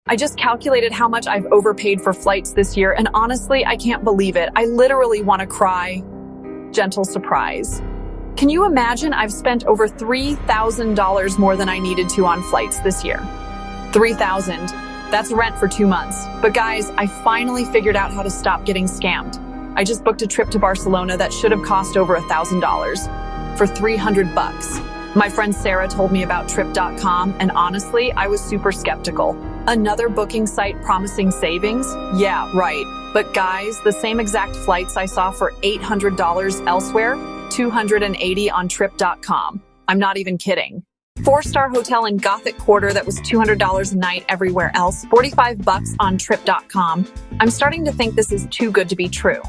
I just calculated how much I've overpaid for flights this year, and honestly, I can't believe it. I literally want to cry. Gentle surprise. Can you imagine I've spent over $3,000 more than I needed to on flights this year? $3,000. That's rent for 2 months. But guys, I finally figured out how to stop getting scammed. I just booked a trip to Barcelona that should have cost over $1,000 for $300. My friend Sarah told me about Trip.com, and honestly, I was super skeptical. Another booking site promising savings? Yeah, right. But guys, the same exact flights I saw for $800 elsewhere, $280 on Trip.com. I'm not even kidding. 4-star hotel in Gothic Quarter that was $200 a night everywhere else, $45 on Trip.com. I'm starting to think this is too good to be true.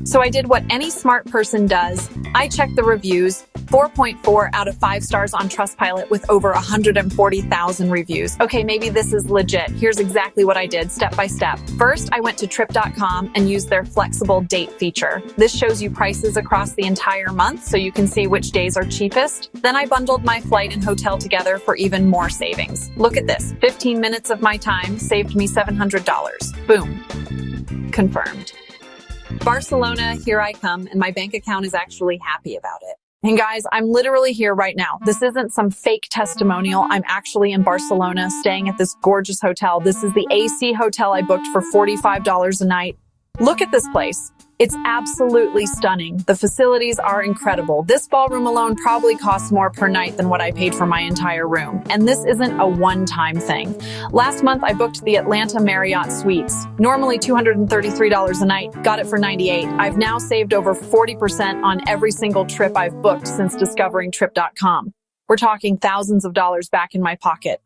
So I did what any smart person does. I checked the reviews, 4.4 out of 5 stars on Trustpilot with over 140,000 reviews. Okay, maybe this is legit. Here's exactly what I did, step by step. First, I went to Trip.com and used their flexible date feature. This shows you prices across the entire month so you can see which days are cheapest. Then I bundled my flight and hotel together for even more savings. Look at this, 15 minutes of my time saved me $700. Boom. Confirmed. Barcelona, here I come, and my bank account is actually happy about it. And guys, I'm literally here right now. This isn't some fake testimonial. I'm actually in Barcelona, staying at this gorgeous hotel. This is the AC hotel I booked for $45 a night. Look at this place. It's absolutely stunning. The facilities are incredible. This ballroom alone probably costs more per night than what I paid for my entire room. And this isn't a one-time thing. Last month, I booked the Atlanta Marriott Suites. Normally $233 a night, got it for $98. I've now saved over 40% on every single trip I've booked since discovering Trip.com. We're talking thousands of dollars back in my pocket.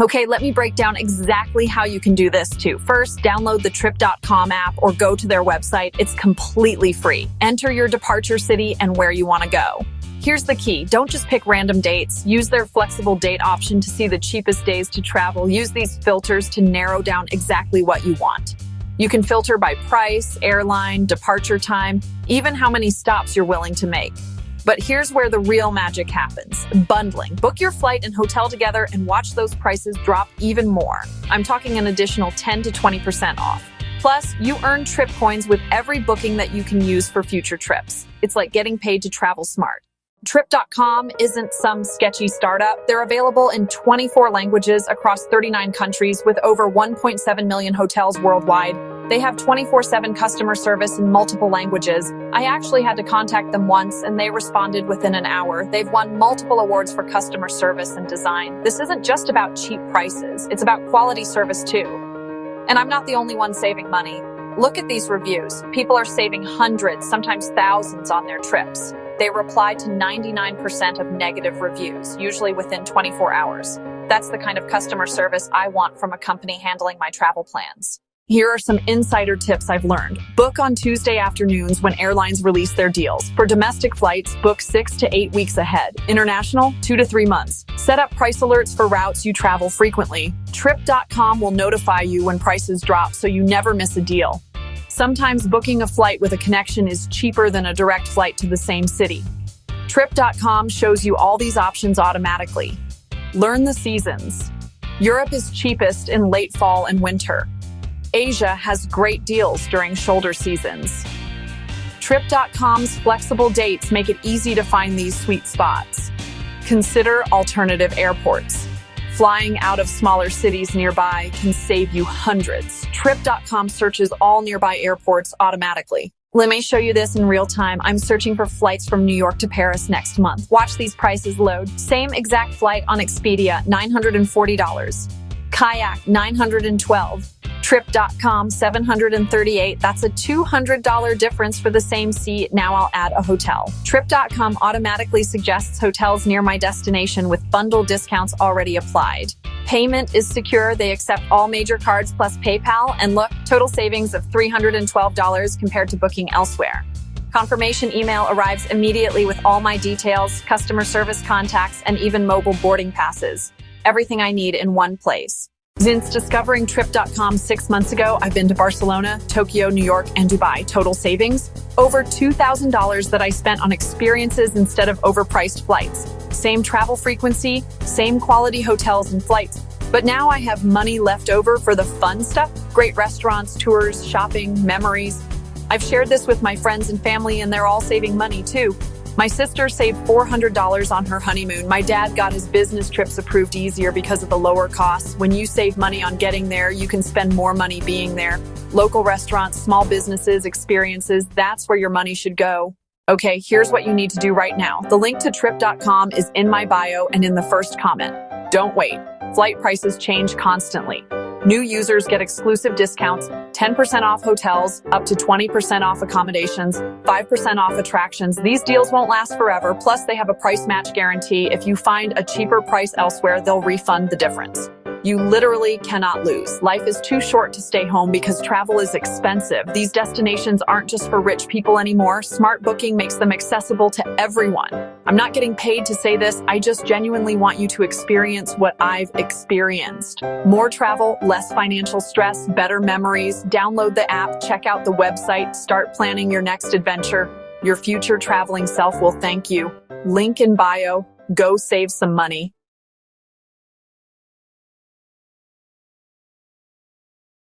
Okay, let me break down exactly how you can do this too. First, download the Trip.com app or go to their website. It's completely free. Enter your departure city and where you want to go. Here's the key. Don't just pick random dates. Use their flexible date option to see the cheapest days to travel. Use these filters to narrow down exactly what you want. You can filter by price, airline, departure time, even how many stops you're willing to make. But here's where the real magic happens. Bundling. Book your flight and hotel together and watch those prices drop even more. I'm talking an additional 10 to 20% off. Plus, you earn trip coins with every booking that you can use for future trips. It's like getting paid to travel smart. Trip.com isn't some sketchy startup. They're available in 24 languages across 39 countries with over 1.7 million hotels worldwide. They have 24/7 customer service in multiple languages. I actually had to contact them once and they responded within an hour. They've won multiple awards for customer service and design. This isn't just about cheap prices. It's about quality service too. And I'm not the only one saving money. Look at these reviews. People are saving hundreds, sometimes thousands on their trips. They reply to 99% of negative reviews, usually within 24 hours. That's the kind of customer service I want from a company handling my travel plans. Here are some insider tips I've learned. Book on Tuesday afternoons when airlines release their deals. For domestic flights, book 6 to 8 weeks ahead. International, 2 to 3 months. Set up price alerts for routes you travel frequently. Trip.com will notify you when prices drop so you never miss a deal. Sometimes booking a flight with a connection is cheaper than a direct flight to the same city. Trip.com shows you all these options automatically. Learn the seasons. Europe is cheapest in late fall and winter. Asia has great deals during shoulder seasons. Trip.com's flexible dates make it easy to find these sweet spots. Consider alternative airports. Flying out of smaller cities nearby can save you hundreds. Trip.com searches all nearby airports automatically. Let me show you this in real time. I'm searching for flights from New York to Paris next month. Watch these prices load. Same exact flight on Expedia, $940. Kayak, $912. Trip.com, $738. That's a $200 difference for the same seat. Now I'll add a hotel. Trip.com automatically suggests hotels near my destination with bundle discounts already applied. Payment is secure. They accept all major cards plus PayPal. And look, total savings of $312 compared to booking elsewhere. Confirmation email arrives immediately with all my details, customer service contacts, and even mobile boarding passes. Everything I need in one place. Since discovering Trip.com 6 months ago, I've been to Barcelona, Tokyo, New York, and Dubai. Total savings? Over $2,000 that I spent on experiences instead of overpriced flights. Same travel frequency, same quality hotels and flights. But now I have money left over for the fun stuff, great restaurants, tours, shopping, memories. I've shared this with my friends and family, and they're all saving money too. My sister saved $400 on her honeymoon. My dad got his business trips approved easier because of the lower costs. When you save money on getting there, you can spend more money being there. Local restaurants, small businesses, experiences, that's where your money should go. Okay, here's what you need to do right now. The link to trip.com is in my bio and in the first comment. Don't wait. Flight prices change constantly. New users get exclusive discounts, 10% off hotels, up to 20% off accommodations, 5% off attractions. These deals won't last forever, plus they have a price match guarantee. If you find a cheaper price elsewhere, they'll refund the difference. You literally cannot lose. Life is too short to stay home because travel is expensive. These destinations aren't just for rich people anymore. Smart booking makes them accessible to everyone. I'm not getting paid to say this. I just genuinely want you to experience what I've experienced. More travel, less financial stress, better memories. Download the app, check out the website, start planning your next adventure. Your future traveling self will thank you. Link in bio. Go save some money.